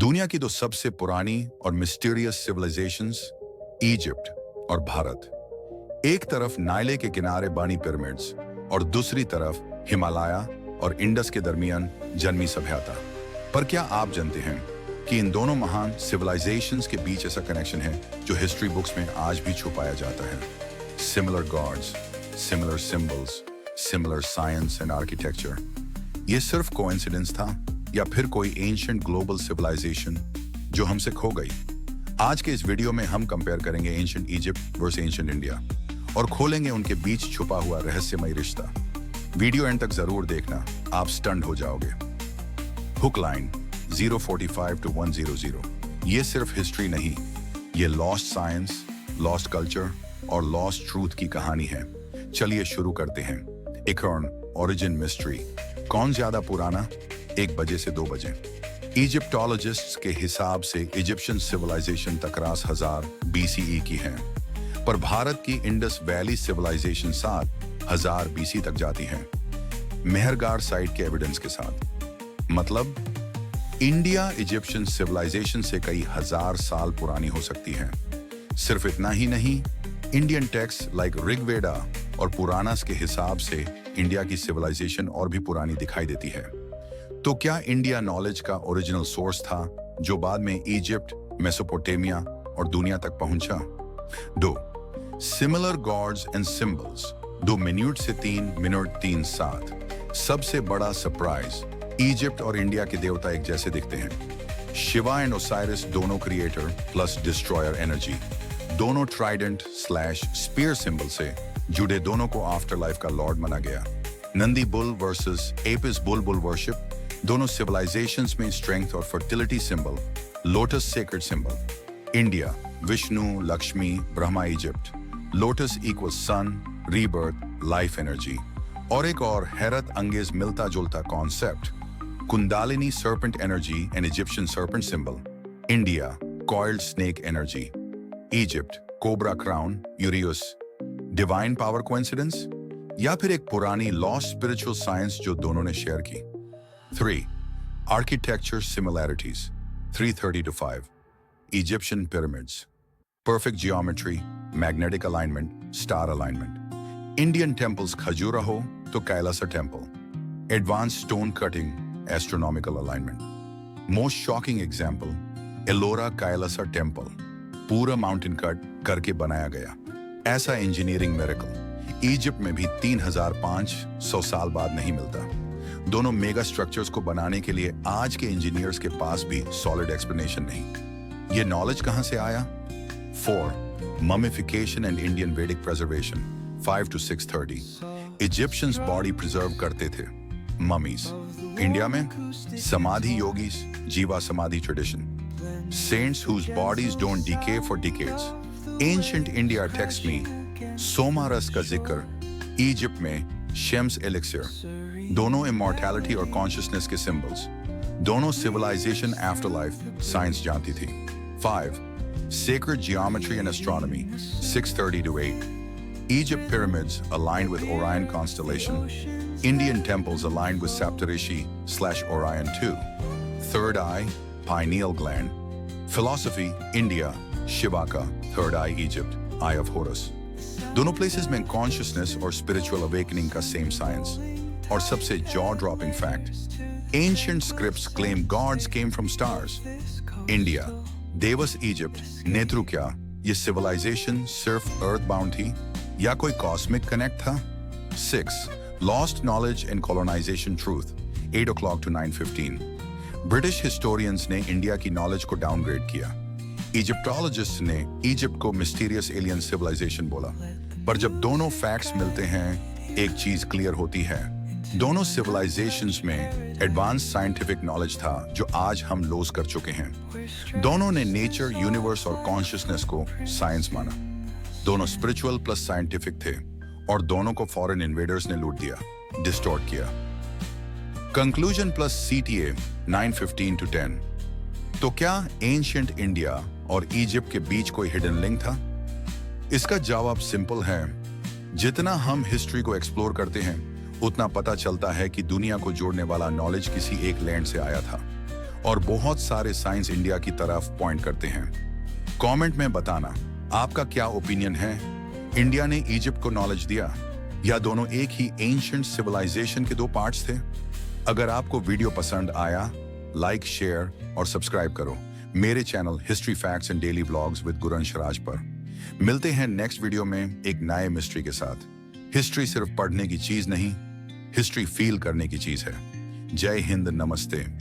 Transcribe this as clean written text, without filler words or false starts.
दुनिया की दो सबसे पुरानी और मिस्टीरियस सिविलाइजेशंस इजिप्ट और भारत। एक तरफ नाइले के किनारे बनी पिरामिड्स और दूसरी तरफ हिमालय और इंडस के दरमियान जन्मी सभ्यता। पर क्या आप जानते हैं कि इन दोनों महान सिविलाइजेशंस के बीच ऐसा कनेक्शन है जो हिस्ट्री बुक्स में आज भी छुपाया जाता है? Similar gods, similar symbols, similar science and architecture. ये सिर्फ कोइंसिडेंस था या फिर कोई एंशिएंट ग्लोबल सिविलाइजेशन जो हमसे खो गई? आज के इस वीडियो में हम कंपेयर करेंगे ancient Egypt versus ancient India और खोलेंगे उनके बीच छुपा हुआ रहस्यमय रिश्ता। वीडियो एंड तक जरूर देखना, आप स्टन्ड हो जाओगे। Hook line 045 to 100। ये सिर्फ हिस्ट्री नहीं, ये लॉस्ट साइंस, लॉस्ट कल्चर और लॉस्ट ट्रूथ की कहानी है। चलिए शुरू करते हैं। इकॉर्न ओरिजिन मिस्ट्री। कौन ज्यादा पुराना? 1 बजे से 2 बजे। इजिप्टोलॉजिस्ट्स के हिसाब से इजिप्शियन सिविलाइजेशन तकरास 1000 BCE की है, पर भारत की इंडस वैली सिविलाइजेशन 7000 BC तक जाती है, मेहरगार साइट के एविडेंस के साथ। मतलब इंडिया इजिप्शियन सिविलाइजेशन से कई हजार साल पुरानी हो सकती है। सिर्फ इतना ही नहीं, इंडियन टेक्स्ट लाइक ऋग्वेदा और पुराणास के हिसाब से इंडिया की सिविलाइजेशन और भी पुरानी दिखाई देती है। तो क्या इंडिया नॉलेज का ओरिजिनल सोर्स था जो बाद में इजिप्ट, मेसोपोटामिया और दुनिया तक पहुंचा? 2 similar gods and symbols. 2 minute से 3 मिनट 3 7। सबसे बड़ा सरप्राइज, इजिप्ट और इंडिया के देवता एक जैसे दिखते हैं। शिवा एंड ओसाइरिस दोनों क्रिएटर प्लस डिस्ट्रॉयर एनर्जी, दोनों ट्राइडेंट स्लैश स्पीयर सिंबल से जुड़े, दोनों को आफ्टर लाइफ का लॉर्ड माना गया। Nandi bull versus Apis bull worship, दोनों सिविलाइजेशंस में स्ट्रेंथ और fertility symbol, lotus sacred symbol. India Vishnu, Lakshmi, Brahma. Egypt lotus equal sun, rebirth, life energy. और एक और हैरत अंगेज मिलता जुलता concept, Kundalini serpent energy and Egyptian serpent symbol. India coiled snake energy, Egypt cobra crown, uraeus divine power. Coincidence या फिर एक पुरानी लॉस्ट स्पिरिचुअल साइंस जो दोनों ने शेयर की? 3 architecture similarities 330 to 5। Egyptian pyramids, perfect geometry, magnetic alignment, star alignment. Indian temples Khajuraho to Kailasa temple, advance stone cutting, astronomical alignment. Most shocking example Ellora Kailasa temple, पूरा mountain cut करके बनाया गया। ऐसा इंजीनियरिंग मिरेकल इजिप्ट में भी 3500 साल बाद नहीं मिलता। दोनों मेगा स्ट्रक्चर्स को बनाने के लिए आज के इंजीनियर्स के पास भी सॉलिड एक्सप्लेनेशन नहीं। ये नॉलेज कहां से आया? 4 mummification and Indian Vedic preservation 5 to 630। Egyptians body preserve करते थे, ममीज। इंडिया में समाधि योगीज, जीवा समाधि tradition, saints whose bodies don't decay for decades। Ancient India text में सोमारस का जिक्र, इजिप्ट में शेम्स एलिक्सिर, दोनों इमॉर्टैलिटी और कॉन्शियसनेस के सिंबल्स। दोनों सिविलाइजेशन आफ्टर लाइफ साइंस जानती थी। 5 sacred geometry and astronomy 630 to 8। Egypt pyramids aligned with Orion constellation, Indian temples aligned with Saptarishi/Orion 2। Third eye, pineal gland। Philosophy, India, Shiva का third eye, Egypt eye of Horus. दोनों places में consciousness और spiritual awakening का same science. और सबसे jaw dropping fact, ancient scripts claim gods came from stars. India devas, Egypt neteru. क्या ये civilisation सिर्फ अर्थ बाउंड थी या कोई कॉस्मिक कनेक्ट था? 6 lost knowledge and colonisation truth 8 o'clock to 9:15। British historians ने इंडिया की नॉलेज को डाउनग्रेड किया। इजिप्टोलॉजिस्ट ने इजिप्ट को मिस्टीरियस एलियन सिविलाइजेशन बोला। पर जब दोनों फैक्ट्स मिलते हैं, एक चीज क्लियर होती है, दोनों सिविलाइजेशंस में एडवांस साइंटिफिक नॉलेज था जो आज हम लॉस कर चुके हैं। दोनों ने नेचर, यूनिवर्स और कॉन्शियसनेस को साइंस माना। दोनों स्पिरिचुअल प्लस साइंटिफिक थे और दोनों को फॉरेन इन्वेडर्स ने लूट दिया, डिस्टॉर्ट किया। Conclusion plus CTA 9:15 to 10। तो क्या एंशिएंट इंडिया और इजिप्ट के बीच कोई हिडन लिंक था? इसका जवाब सिंपल है। जितना हम हिस्ट्री को एक्सप्लोर करते हैं, उतना पता चलता है कि दुनिया को जोड़ने वाला नॉलेज किसी एक लैंड से आया था और बहुत सारे साइंस इंडिया की तरफ पॉइंट करते हैं। कमेंट में बताना आपका क्या ओपिनियन है। इंडिया ने इजिप्ट को नॉलेज दिया या दोनों एक ही एंशिएंट सिविलाइजेशन के दो पार्ट्स थे? अगर आपको वीडियो पसंद आया, लाइक, शेयर और सब्सक्राइब करो मेरे channel history facts and daily vlogs with Guransh Raj पर। मिलते हैं नेक्स्ट वीडियो में एक नए मिस्ट्री के साथ। हिस्ट्री सिर्फ पढ़ने की चीज नहीं, हिस्ट्री फील करने की चीज है। जय हिंद, नमस्ते।